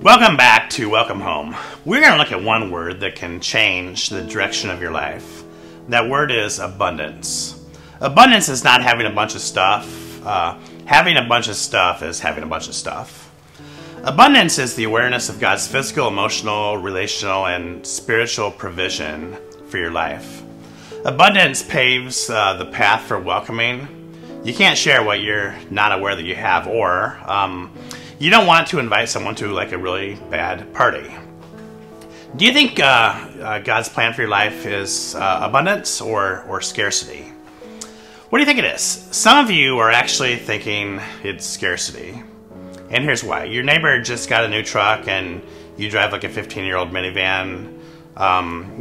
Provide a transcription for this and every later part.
Welcome back to Welcome Home. We're going to look at one word that can change the direction of your life. That word is abundance. Abundance is not having a bunch of stuff. Having a bunch of stuff is having a bunch of stuff. Abundance is the awareness of God's physical, emotional, relational, and spiritual provision for your life. Abundance paves the path for welcoming. You can't share what you're not aware that you have, or you don't want to invite someone to like a really bad party. Do you think God's plan for your life is abundance or scarcity? What do you think it is? Some of you are actually thinking it's scarcity. And here's why. Your neighbor just got a new truck and you drive like a 15-year-old minivan.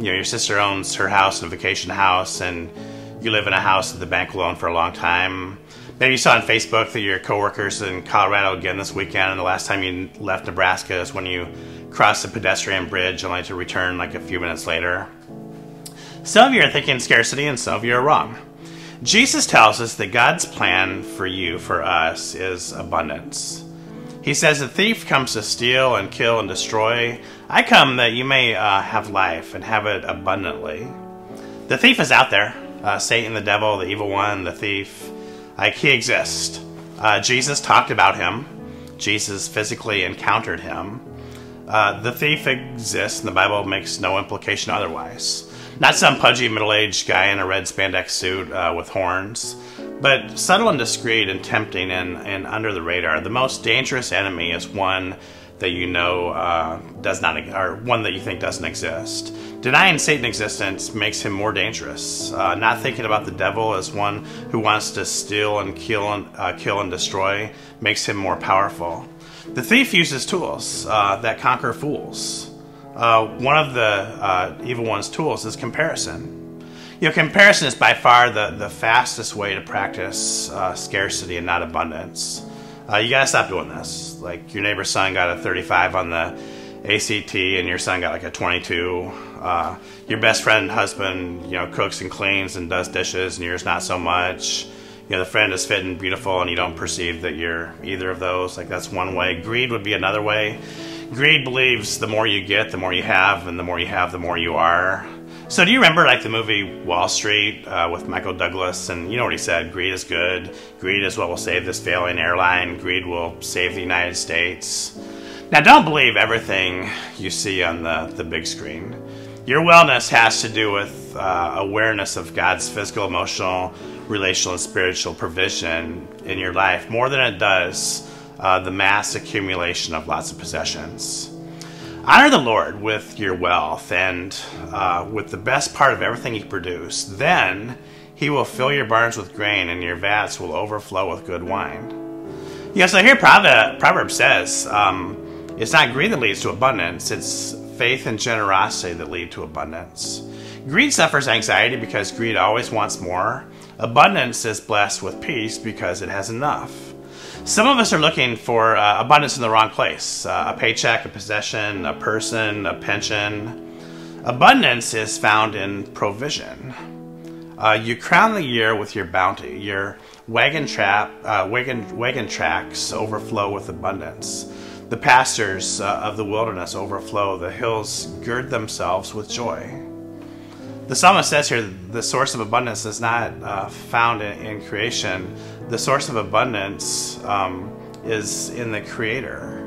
Your sister owns her house in a vacation house and you live in a house that the bank will own for a long time. Maybe you saw on Facebook that your coworkers in Colorado again this weekend, and the last time you left Nebraska is when you crossed a pedestrian bridge only to return like a few minutes later. Some of you are thinking scarcity and some of you are wrong. Jesus tells us that God's plan for you, for us, is abundance. He says, the thief comes to steal and kill and destroy. I come that you may have life and have it abundantly. The thief is out there. Satan, the devil, the evil one, the thief. He exists. Jesus talked about him. Jesus physically encountered him. The thief exists, and the Bible makes no implication otherwise. Not some pudgy middle-aged guy in a red spandex suit with horns, but subtle and discreet and tempting and under the radar. The most dangerous enemy is one that you know does not, or one that you think doesn't exist. Denying Satan's existence makes him more dangerous. Not thinking about the devil as one who wants to steal and kill and destroy makes him more powerful. The thief uses tools that conquer fools. One of the evil one's tools is comparison. Comparison is by far the fastest way to practice scarcity and not abundance. You gotta stop doing this. Like your neighbor's son got a 35 on the ACT and your son got like a 22. Your best friend husband, cooks and cleans and does dishes and yours not so much. The friend is fit and beautiful and you don't perceive that you're either of those. Like that's one way. Greed would be another way. Greed believes the more you get, the more you have, and the more you have, the more you are. So do you remember like the movie Wall Street with Michael Douglas? And you know what he said? Greed is good. Greed is what will save this failing airline. Greed will save the United States. Now don't believe everything you see on the big screen. Your wellness has to do with awareness of God's physical, emotional, relational, and spiritual provision in your life more than it does the mass accumulation of lots of possessions. Honor the Lord with your wealth and with the best part of everything you produce. Then He will fill your barns with grain and your vats will overflow with good wine. So here Proverbs says, it's not greed that leads to abundance, it's faith and generosity that lead to abundance. Greed suffers anxiety because greed always wants more. Abundance is blessed with peace because it has enough. Some of us are looking for abundance in the wrong place. A paycheck, a possession, a person, a pension. Abundance is found in provision. You crown the year with your bounty. Your wagon tracks overflow with abundance. The pastures of the wilderness overflow. The hills gird themselves with joy. The psalmist says here, the source of abundance is not found in creation. The source of abundance is in the Creator.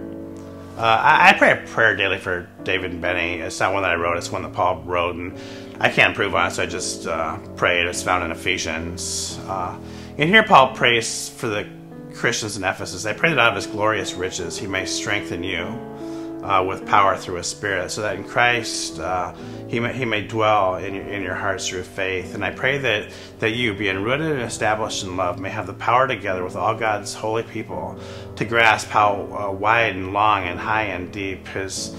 I pray a prayer daily for David and Benny. It's not one that I wrote, it's one that Paul wrote, and I can't improve on it, so I just pray it. It's found in Ephesians. And here Paul prays for the Christians in Ephesus. I pray that out of his glorious riches he may strengthen you with power through his Spirit, so that in Christ he may dwell in your hearts through faith. And I pray that you, being rooted and established in love, may have the power together with all God's holy people to grasp how wide and long and high and deep his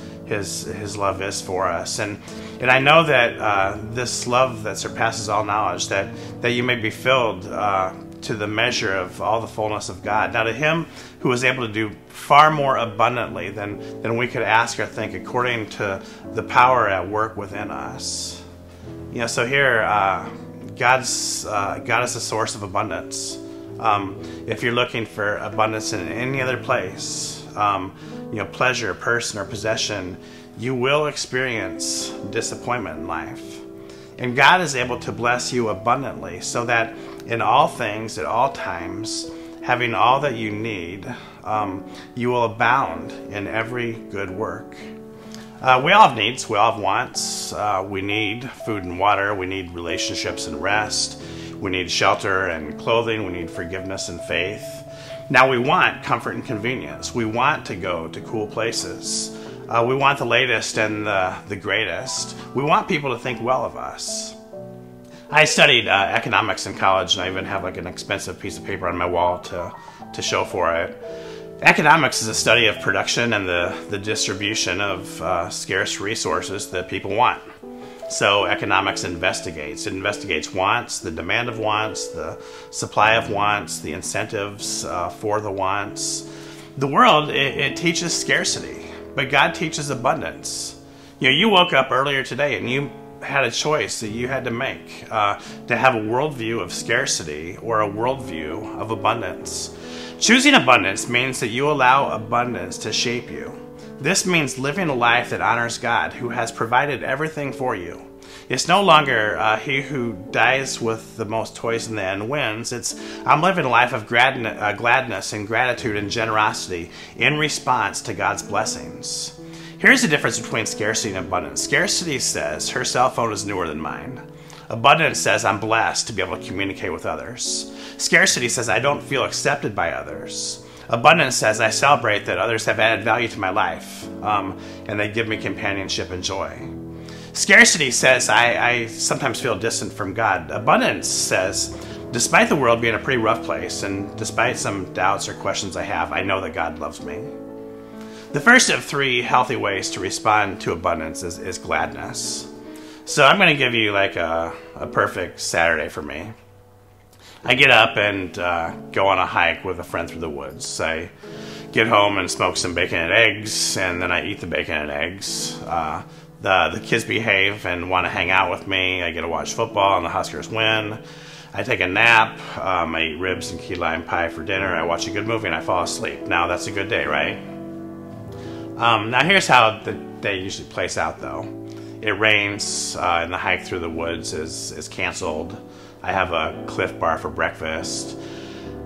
love is for us. And I know that this love that surpasses all knowledge, that you may be filled to the measure of all the fullness of God. Now to Him who is able to do far more abundantly than we could ask or think, according to the power at work within us. So here, God is the source of abundance. If you're looking for abundance in any other place, pleasure, person, or possession, you will experience disappointment in life. And God is able to bless you abundantly so that in all things, at all times, having all that you need, you will abound in every good work. We all have needs. We all have wants. We need food and water. We need relationships and rest. We need shelter and clothing. We need forgiveness and faith. Now we want comfort and convenience. We want to go to cool places. We want the latest and the greatest. We want people to think well of us. I studied economics in college, and I even have like an expensive piece of paper on my wall to show for it. Economics is a study of production and the distribution of scarce resources that people want. So economics investigates. It investigates wants, the demand of wants, the supply of wants, the incentives for the wants. The world, it teaches scarcity, but God teaches abundance. You woke up earlier today and you had a choice that you had to make to have a worldview of scarcity or a worldview of abundance. Choosing abundance means that you allow abundance to shape you. This means living a life that honors God, who has provided everything for you. It's no longer he who dies with the most toys in the end wins. It's I'm living a life of gladness and gratitude and generosity in response to God's blessings. Here's the difference between scarcity and abundance. Scarcity says, her cell phone is newer than mine. Abundance says, I'm blessed to be able to communicate with others. Scarcity says, I don't feel accepted by others. Abundance says, I celebrate that others have added value to my life, and they give me companionship and joy. Scarcity says, I sometimes feel distant from God. Abundance says, despite the world being a pretty rough place, and despite some doubts or questions I have, I know that God loves me. The first of three healthy ways to respond to abundance is gladness. So I'm going to give you like a perfect Saturday for me. I get up and go on a hike with a friend through the woods. I get home and smoke some bacon and eggs, and then I eat the bacon and eggs. The kids behave and want to hang out with me. I get to watch football and the Huskers win. I take a nap. I eat ribs and key lime pie for dinner. I watch a good movie and I fall asleep. Now that's a good day, right? Now here's how the day usually plays out though. It rains and the hike through the woods is canceled. I have a Cliff Bar for breakfast.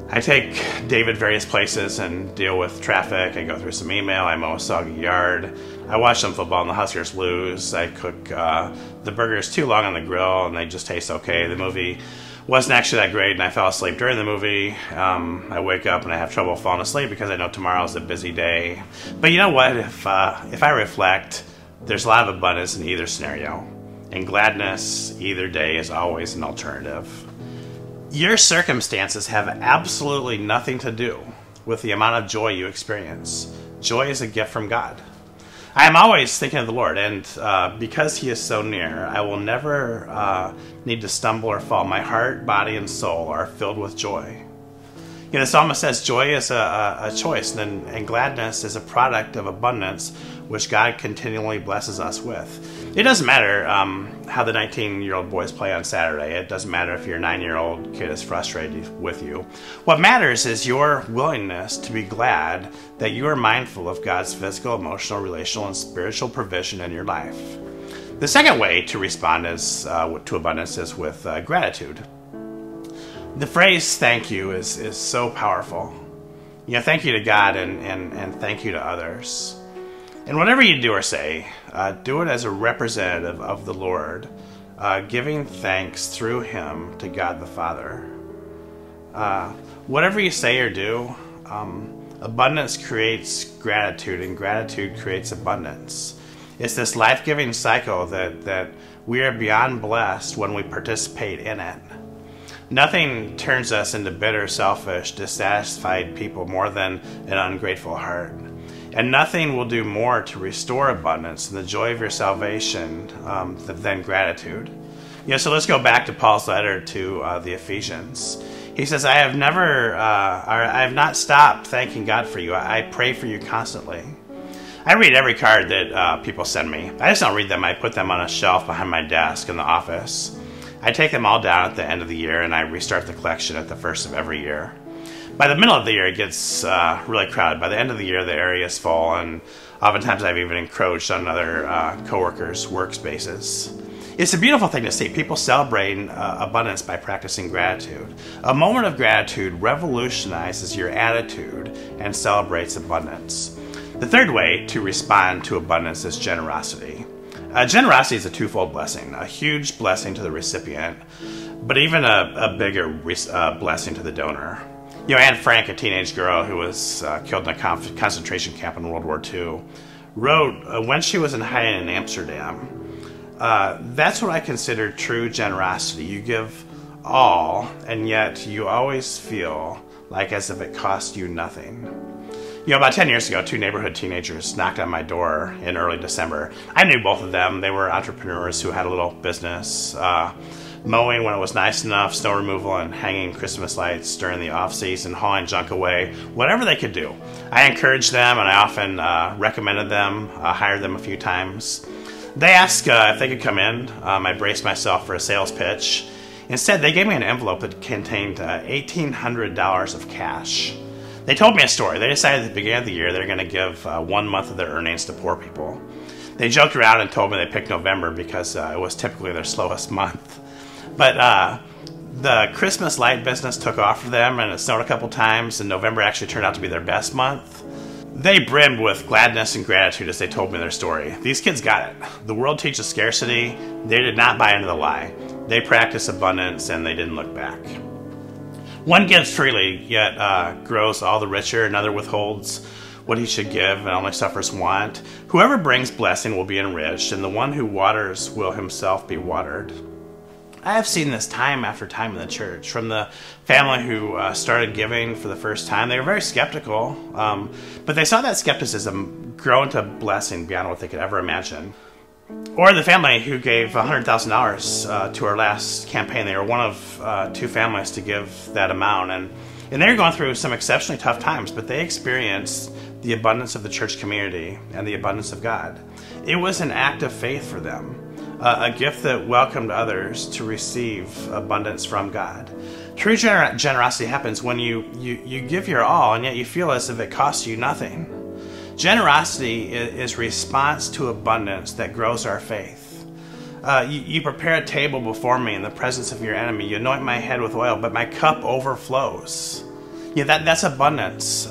I take David various places and deal with traffic. I go through some email. I mow a soggy yard. I watch some football and the Huskers lose. I cook the burgers too long on the grill and they just taste okay. The movie wasn't actually that great and I fell asleep during the movie. I wake up and I have trouble falling asleep because I know tomorrow's a busy day. But you know what? If I reflect, there's a lot of abundance in either scenario. And gladness either day is always an alternative. Your circumstances have absolutely nothing to do with the amount of joy you experience. Joy is a gift from God. I am always thinking of the Lord, and because He is so near, I will never need to stumble or fall. My heart, body, and soul are filled with joy. The psalmist says joy is a choice, and gladness is a product of abundance, which God continually blesses us with. It doesn't matter how the 19-year-old boys play on Saturday. It doesn't matter if your 9-year-old kid is frustrated with you. What matters is your willingness to be glad that you are mindful of God's physical, emotional, relational, and spiritual provision in your life. The second way to respond to abundance is with gratitude. The phrase thank you is so powerful. Thank you to God and thank you to others. And whatever you do or say, do it as a representative of the Lord, giving thanks through Him to God the Father. Whatever you say or do, abundance creates gratitude, and gratitude creates abundance. It's this life-giving cycle that we are beyond blessed when we participate in it. Nothing turns us into bitter, selfish, dissatisfied people more than an ungrateful heart. And nothing will do more to restore abundance and the joy of your salvation than gratitude. So let's go back to Paul's letter to the Ephesians. He says, I have not stopped thanking God for you. I pray for you constantly. I read every card that people send me. I just don't read them. I put them on a shelf behind my desk in the office. I take them all down at the end of the year and I restart the collection at the first of every year. By the middle of the year, it gets really crowded. By the end of the year, the area is full, and oftentimes I've even encroached on other coworkers' workspaces. It's a beautiful thing to see. People celebrating abundance by practicing gratitude. A moment of gratitude revolutionizes your attitude and celebrates abundance. The third way to respond to abundance is generosity. Generosity is a twofold blessing, a huge blessing to the recipient, but even a bigger blessing to the donor. You know, Anne Frank, a teenage girl who was killed in a concentration camp in World War II, wrote when she was in hiding in Amsterdam, that's what I consider true generosity. You give all, and yet you always feel like as if it cost you nothing. You know, about 10 years ago, two neighborhood teenagers knocked on my door in early December. I knew both of them. They were entrepreneurs who had a little business, mowing when it was nice enough, snow removal, and hanging Christmas lights during the off-season, hauling junk away, whatever they could do. I encouraged them, and I often recommended them, hired them a few times. They asked if they could come in. I braced myself for a sales pitch. Instead, they gave me an envelope that contained $1,800 of cash. They told me a story. They decided at the beginning of the year they're going to give 1 month of their earnings to poor people. They joked around and told me they picked November because it was typically their slowest month. But the Christmas light business took off for them, and it snowed a couple times, and November actually turned out to be their best month. They brimmed with gladness and gratitude as they told me their story. These kids got it. The world teaches scarcity. They did not buy into the lie. They practiced abundance, and they didn't look back. One gives freely, yet grows all the richer. Another withholds what he should give and only suffers want. Whoever brings blessing will be enriched, and the one who waters will himself be watered. I have seen this time after time in the church. From the family who started giving for the first time, they were very skeptical, but they saw that skepticism grow into blessing beyond what they could ever imagine. Or the family who gave $100,000 to our last campaign. They were one of two families to give that amount, and they were going through some exceptionally tough times, but they experienced the abundance of the church community and the abundance of God. It was an act of faith for them. A gift that welcomed others to receive abundance from God. True generosity happens when you give your all, and yet you feel as if it costs you nothing. Generosity is response to abundance that grows our faith. You prepare a table before me in the presence of your enemy. You anoint my head with oil, but my cup overflows. Yeah, that's abundance.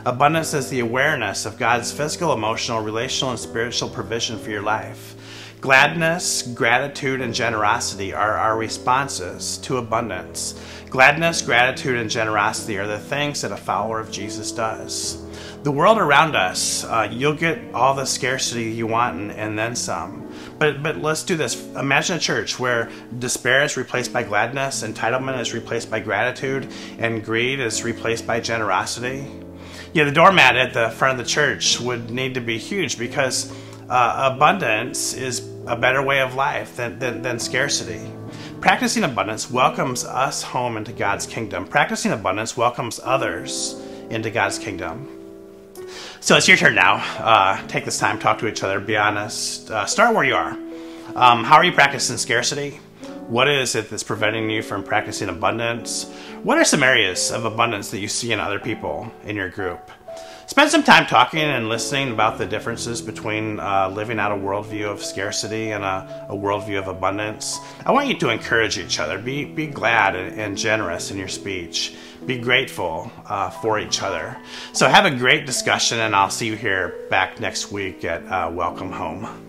Abundance is the awareness of God's physical, emotional, relational, and spiritual provision for your life. Gladness, gratitude, and generosity are our responses to abundance. Gladness, gratitude, and generosity are the things that a follower of Jesus does. The world around us, you'll get all the scarcity you want and then some. But let's do this. Imagine a church where despair is replaced by gladness, entitlement is replaced by gratitude, and greed is replaced by generosity. Yeah, the doormat at the front of the church would need to be huge because abundance is a better way of life than scarcity. Practicing abundance welcomes us home into God's kingdom. Practicing abundance welcomes others into God's kingdom. So it's your turn now. Take this time, talk to each other, be honest. Start where you are. How are you practicing scarcity? What is it that's preventing you from practicing abundance? What are some areas of abundance that you see in other people in your group? Spend some time talking and listening about the differences between living out a worldview of scarcity and a worldview of abundance. I want you to encourage each other. Be glad and generous in your speech. Be grateful for each other. So have a great discussion, and I'll see you here back next week at Welcome Home.